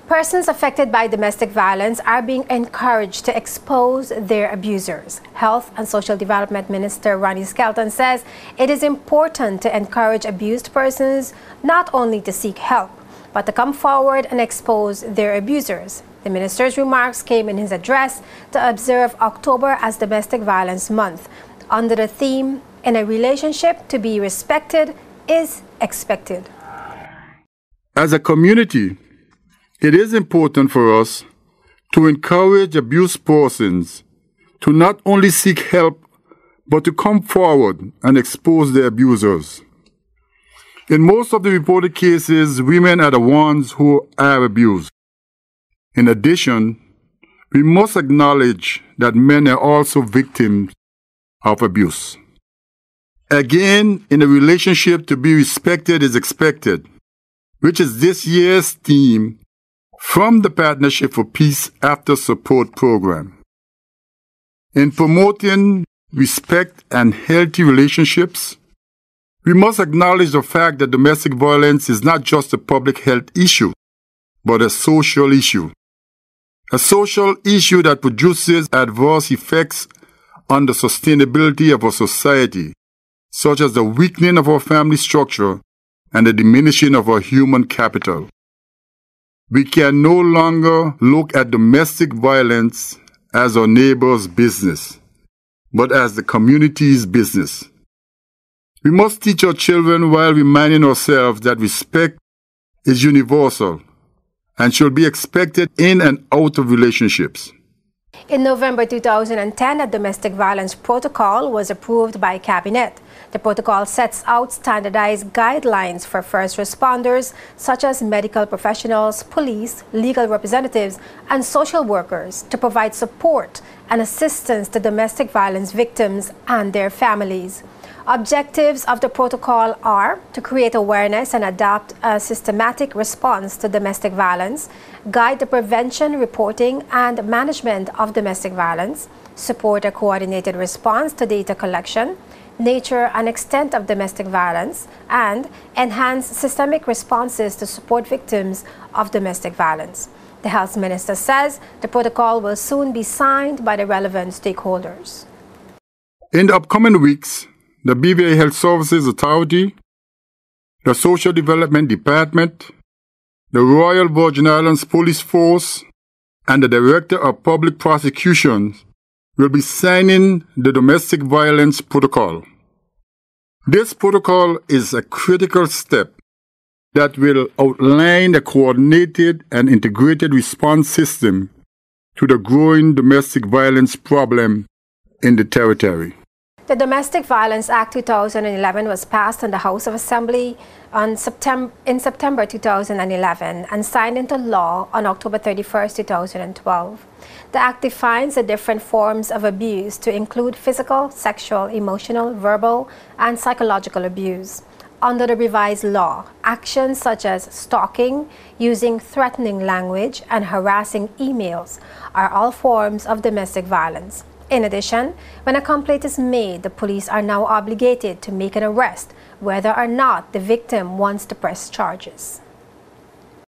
Persons affected by domestic violence are being encouraged to expose their abusers. Health and Social Development Minister Ronnie Skelton says it is important to encourage abused persons not only to seek help, but to come forward and expose their abusers. The minister's remarks came in his address to observe October as Domestic Violence Month under the theme, "In a relationship, to be respected is expected." As a community, it is important for us to encourage abused persons to not only seek help, but to come forward and expose their abusers. In most of the reported cases, women are the ones who are abused. In addition, we must acknowledge that men are also victims of abuse. Again, in a relationship, to be respected is expected, which is this year's theme from the Partnership for Peace After Support Program. In promoting respect and healthy relationships, we must acknowledge the fact that domestic violence is not just a public health issue, but a social issue. A social issue that produces adverse effects on the sustainability of our society, such as the weakening of our family structure and the diminishing of our human capital. We can no longer look at domestic violence as our neighbor's business, but as the community's business. We must teach our children while reminding ourselves that respect is universal and should be expected in and out of relationships. In November 2010, a domestic violence protocol was approved by Cabinet. The protocol sets out standardized guidelines for first responders, such as medical professionals, police, legal representatives, and social workers, to provide support and assistance to domestic violence victims and their families. Objectives of the protocol are to create awareness and adopt a systematic response to domestic violence, guide the prevention, reporting, and management of domestic violence, support a coordinated response to data collection, nature and extent of domestic violence, and enhance systemic responses to support victims of domestic violence. The Health Minister says the protocol will soon be signed by the relevant stakeholders. In the upcoming weeks, the BVI Health Services Authority, the Social Development Department, the Royal Virgin Islands Police Force, and the Director of Public Prosecutions will be signing the Domestic Violence Protocol. This protocol is a critical step that will outline a coordinated and integrated response system to the growing domestic violence problem in the territory. The Domestic Violence Act 2011 was passed in the House of Assembly in September 2011 and signed into law on October 31, 2012. The Act defines the different forms of abuse to include physical, sexual, emotional, verbal, and psychological abuse. Under the revised law, actions such as stalking, using threatening language, and harassing emails are all forms of domestic violence. In addition, when a complaint is made, the police are now obligated to make an arrest, whether or not the victim wants to press charges.